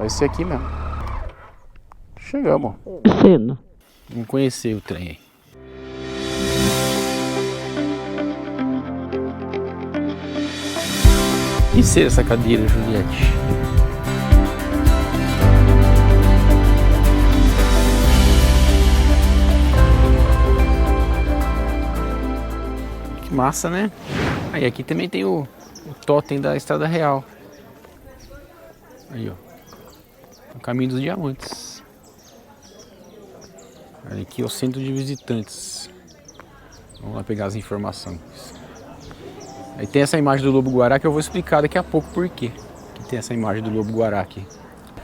Vai ser aqui mesmo. Chegamos. Cedo. Vamos conhecer o trem aí. Que ser essa cadeira, Juliette? Que massa, né? Aí aqui também tem o totem da Estrada Real. Aí, ó. O Caminho dos Diamantes. Aí aqui é o centro de visitantes. Vamos lá pegar as informações. Aí tem essa imagem do lobo-guará que eu vou explicar daqui a pouco por quê que tem essa imagem do lobo-guará aqui.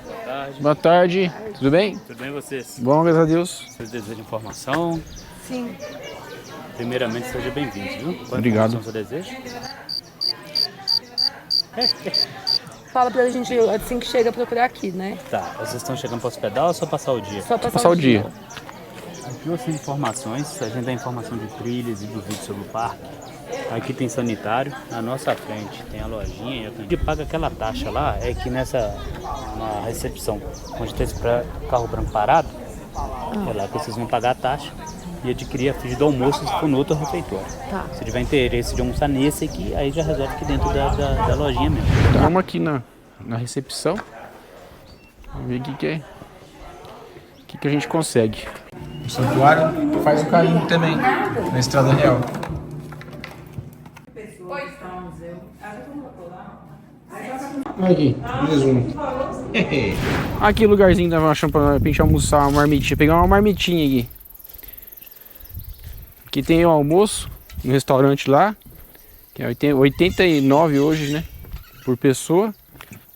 Boa tarde. Boa tarde. Tudo bem? Tudo bem vocês? Bom, graças a Deus. Vocês desejam informação? Sim. Primeiramente, seja bem-vindo, viu? Qual Obrigado. informação você deseja? Fala pra gente assim que chega procurar aqui, né? Tá, vocês estão chegando para hospedar ou só passar o dia? Só Passar o dia. Aqui eu tenho informações, a gente dá informação de trilhas e do vídeo sobre o parque. Aqui tem sanitário, na nossa frente tem a lojinha e a gente paga aquela taxa lá, é que na recepção, onde tem esse carro branco parado, é lá que vocês vão pagar a taxa e adquirir a ficha do almoço se for no outro refeitório. Tá. Se tiver interesse de almoçar nesse aqui, aí já resolve aqui dentro da lojinha mesmo. Então, vamos aqui na recepção. Vamos ver o que a gente consegue. O santuário faz o caminho também, na Estrada Real. Olha aqui, resumo. Aqui o lugarzinho da achando pra gente almoçar, uma marmitinha. Pegar uma marmitinha aqui. Aqui tem o almoço no restaurante lá, que é 89 hoje, né? Por pessoa.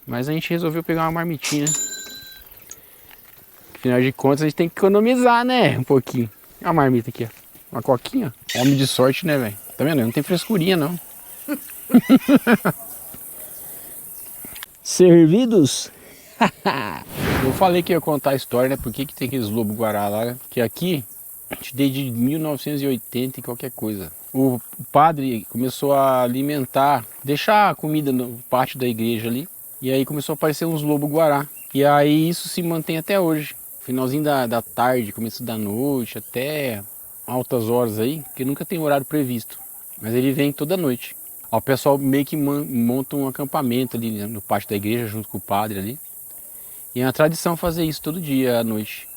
Mas a gente resolveu pegar uma marmitinha. Afinal de contas a gente tem que economizar, né? Um pouquinho. Olha a marmita aqui, ó. Uma coquinha. Homem de sorte, né, velho? Tá vendo? Não tem frescurinha, não. Servidos? Eu falei que ia contar a história, né? Por que tem aqueles lobo-guará lá, né? Que aqui, desde 1980 e qualquer coisa. O padre começou a alimentar, deixar a comida no pátio da igreja ali. E aí começou a aparecer uns lobo-guará. E aí isso se mantém até hoje. Finalzinho da tarde, começo da noite, até altas horas aí, porque nunca tem horário previsto. Mas ele vem toda noite. Ó, o pessoal meio que monta um acampamento ali, né, no pátio da igreja, junto com o padre ali. E é uma tradição fazer isso todo dia à noite.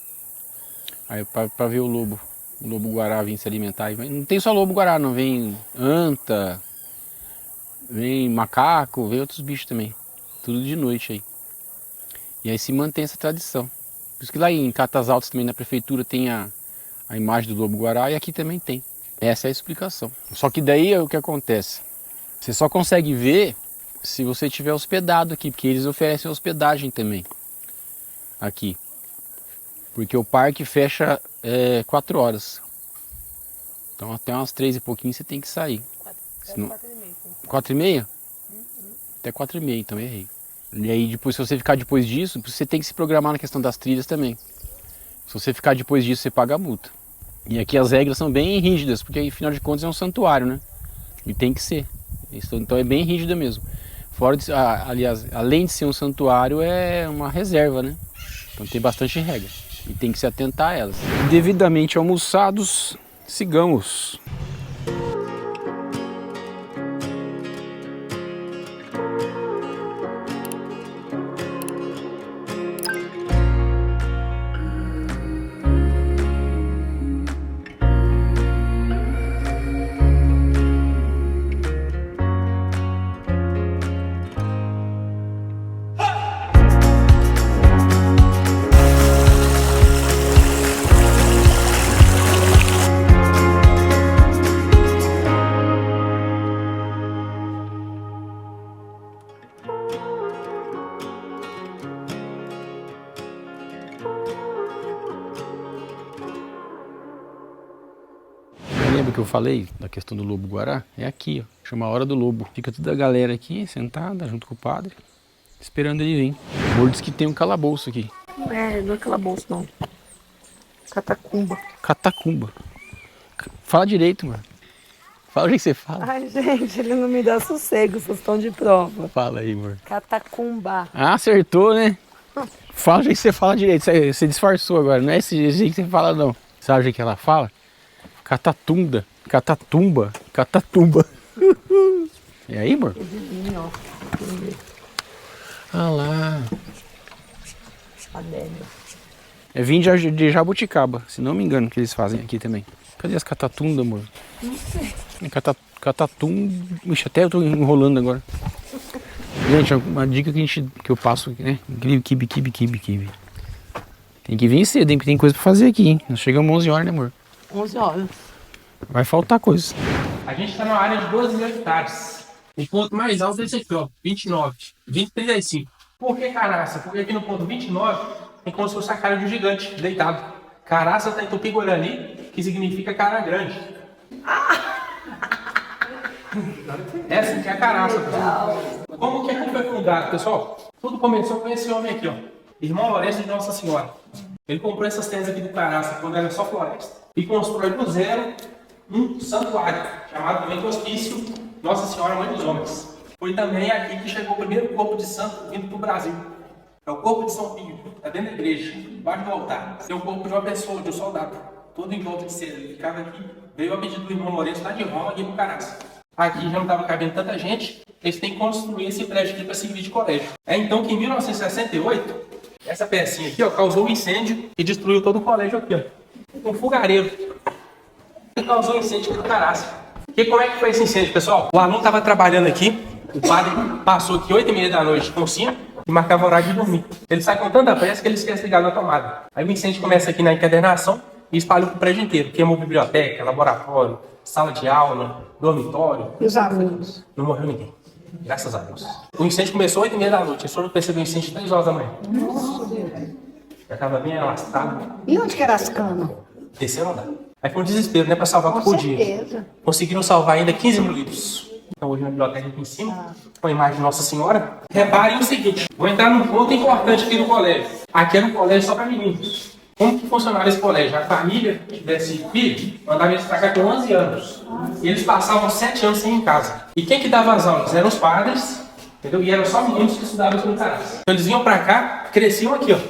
Aí pra ver o lobo-guará vir se alimentar. Não tem só lobo-guará não, vem anta, vem macaco, vem outros bichos também. Tudo de noite aí. E aí se mantém essa tradição. Por isso que lá em Catas Altas também na prefeitura tem a imagem do lobo-guará e aqui também tem. Essa é a explicação. Só que daí é o que acontece. Você só consegue ver se você estiver hospedado aqui, porque eles oferecem hospedagem também aqui. Porque o parque fecha 4 horas. Então até umas 3 e pouquinho você tem que sair. 4h30? Até 4h30, então errei. E aí depois, se você ficar depois disso, você tem que se programar na questão das trilhas também. Se você ficar depois disso, você paga a multa. E aqui as regras são bem rígidas, porque afinal de contas é um santuário, né? E tem que ser. Então é bem rígida mesmo. Fora de, aliás, além de ser um santuário, é uma reserva, né? Então tem bastante regra. E tem que se atentar a elas. Devidamente almoçados, sigamos. Lembra que eu falei da questão do lobo-guará? É aqui, ó. Chama a hora do lobo. Fica toda a galera aqui, sentada, junto com o padre, esperando ele vir. O Morro diz que tem um calabouço aqui. Não é calabouço, não. Catacumba. Catacumba. Fala direito, mano. Fala o que você fala. Ai, gente, ele não me dá sossego, vocês estão de prova. Fala aí, amor. Catacumba. Ah, acertou, né? Fala o jeito que você fala direito. Você disfarçou agora. Não é esse jeito que você fala, não. Sabe o jeito que ela fala? Catatunda. Catatumba. Catatumba. E aí, amor? Ah lá. É vinho de jabuticaba, se não me engano, que eles fazem aqui também. Cadê as catatunda, amor? Não sei. Catatum. Ixi, até eu tô enrolando agora. Gente, uma dica que eu passo aqui, né? Kibe. Tem que vir cedo, hein? Porque tem coisa pra fazer aqui, hein? Nós chegamos 11 horas, né, amor? 11 horas. Vai faltar coisa. A gente tá numa área de 12 mil hectares. O ponto mais alto é esse aqui, ó. 29, 20,35. Por que caraça? Porque aqui no ponto 29 tem como se fosse a cara de um gigante deitado. Caraça tá em Tupi-Guarani, que significa cara grande. Essa aqui é a caraça, pessoal. Como que aqui foi fundado, pessoal? Tudo começou com esse homem aqui, ó. Irmão Lourenço de Nossa Senhora. Ele comprou essas terras aqui do Caraça quando era só floresta. E constrói do zero um santuário, chamado também de Hospício Nossa Senhora Mãe dos Homens. Foi também aqui que chegou o primeiro corpo de santo vindo do Brasil. É o corpo de São Pinho, está dentro da igreja, embaixo do altar. Tem o corpo de uma pessoa, de um soldado, todo em volta de seda. Ele ficava aqui, veio a pedido do irmão Lourenço lá de Roma, aqui no Caraça. Aqui já não estava cabendo tanta gente, eles têm que construir esse prédio aqui para servir de colégio. É então que em 1968, essa pecinha aqui, ó, causou um incêndio e destruiu todo o colégio aqui, ó. Um fogareiro. E causou um incêndio aqui no Caraça. E como é que foi esse incêndio, pessoal? O aluno estava trabalhando aqui, o padre passou aqui 8h30 da noite com o sino e marcava o horário de dormir. Ele sai com tanta pressa que ele esquece de ligar na tomada. Aí o incêndio começa aqui na encadernação e espalhou para o prédio inteiro. Queimou biblioteca, laboratório, sala de aula, dormitório. E os alunos? Não morreu ninguém. Graças a Deus. O incêndio começou 8h30 da noite. A senhora percebeu o incêndio 3 horas da manhã. Nossa, Deus. Já estava bem alastrado. E onde que era as camas? Terceiro andar. Aí foi um desespero, né? Para salvar o que podia. Certeza. Conseguiram salvar ainda 15 mil litros. Então hoje na biblioteca aqui em cima, com a imagem de Nossa Senhora. Reparem o seguinte, vou entrar num ponto importante aqui no colégio. Aqui era um colégio só para meninos. Como que funcionava esse colégio? A família que tivesse filho, mandava eles para cá com 11 anos. E eles passavam 7 anos sem ir em casa. E quem que dava as aulas? Eram os padres, entendeu? E eram só meninos que estudavam aqui no Caraça. Então eles vinham para cá, cresciam aqui, ó. Isso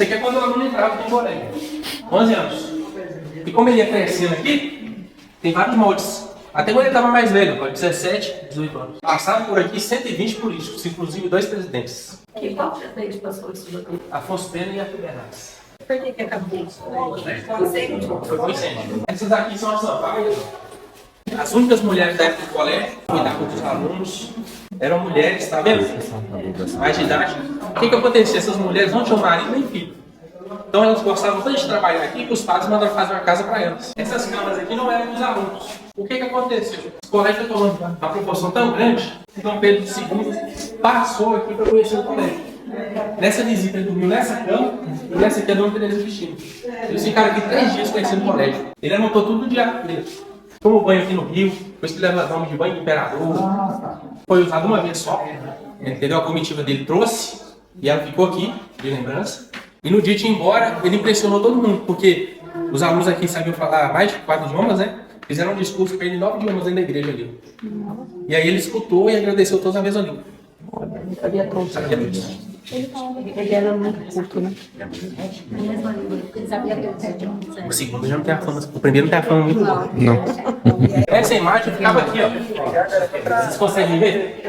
aqui é quando o aluno entrava aqui no colégio. 11 anos. E como ele ia crescendo aqui, tem vários moldes. Até quando ele estava mais velho, 17, 18 anos. Passaram por aqui 120 políticos, inclusive 2 presidentes. Qual presidente passou isso daqui? Afonso Pena e Arthur Bernardes. Por que acabou isso? Foi com incêndio. Essas aqui são as sampaias. As únicas mulheres da época do colégio, cuidavam dos alunos, eram mulheres, tá vendo? Mais de idade. O que acontecia? Essas mulheres não tinham marido nem filho. Então elas gostavam tanto de trabalhar aqui que os padres mandaram fazer uma casa para elas. Essas câmaras aqui não eram dos alunos. O que aconteceu? O colégio foi tomando uma proporção tão grande que Dom Pedro II passou aqui para conhecer o colégio. Nessa visita ele dormiu nessa cama e nessa aqui é a Dona Teresa Cristina. Eles ficaram aqui 3 dias conhecendo o colégio. Ele anotou tudo de ar dele. Tomou banho aqui no Rio, depois que leva nome de banho do imperador. Foi usado uma vez só. Entendeu? A comitiva dele trouxe e ela ficou aqui, de lembrança. E no dia de ir embora, ele impressionou todo mundo, porque os alunos aqui sabiam falar mais de 4 idiomas, né? Fizeram um discurso para ele em 9 idiomas dentro da igreja ali. E aí ele escutou e agradeceu todos a mesma língua. Ele sabia tudo. Sabia tudo. Ele era muito culto, né? Ele sabia tudo. O segundo já não tem a fama, o primeiro não tem a fama muito boa. Não. Essa imagem ficava aqui, ó. Vocês conseguem ver?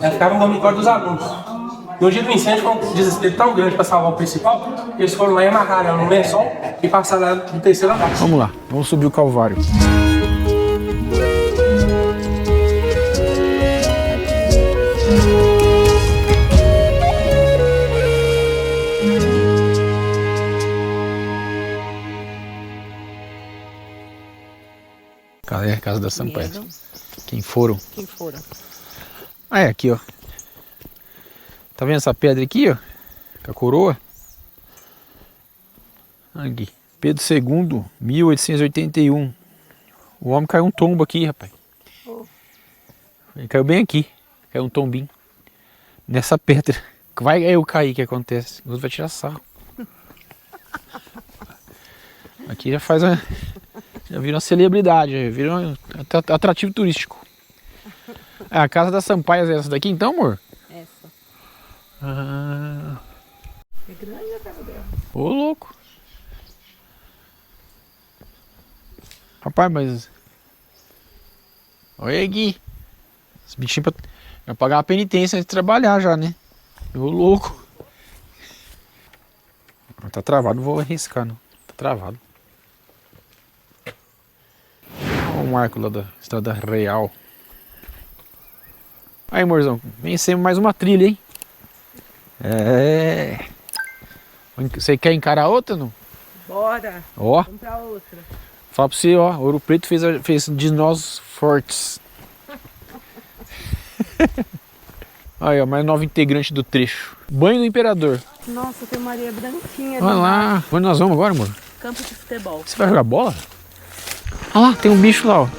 Ela ficava no dormitório dos alunos. No dia do incêndio, foi um desespero tão grande para salvar o principal, que eles foram lá e amarraram ela no lençol e passaram ela no terceiro andar. Vamos lá, vamos subir o Calvário. Cadê a casa da Sampaio? Quem foram? Quem foram? Ah, é aqui, ó. Tá vendo essa pedra aqui, ó? Com a coroa? Aqui. Pedro II, 1881. O homem caiu um tombo aqui, rapaz. Ele caiu bem aqui. Caiu um tombinho. Nessa pedra. Vai eu cair, que acontece? O outro vai tirar sarro. Aqui já faz uma... Já vira uma celebridade, já vira um atrativo turístico. A casa da Sampaio é essa daqui então, amor? Essa. Ah, É grande a casa dela. ô louco. Rapaz, mas... Olha aí, Gui. Esse bichinho vai pagar uma penitência antes de trabalhar já, né? Ô louco. Tá travado, não vou arriscar não. Tá travado. Olha o marco lá da Estrada Real. Aí, amorzão, vencemos mais uma trilha, hein? É. Você quer encarar outra, não? Bora. Ó, Vamos pra outra. fala pra você, ó, Ouro Preto fez de nós fortes. Aí, ó, mais nova integrante do trecho. Banho do Imperador. Nossa, tem uma areia branquinha ali. Olha lá. Onde nós vamos agora, amor? Campo de futebol. Você vai jogar bola? Olha lá, tem um bicho lá, ó.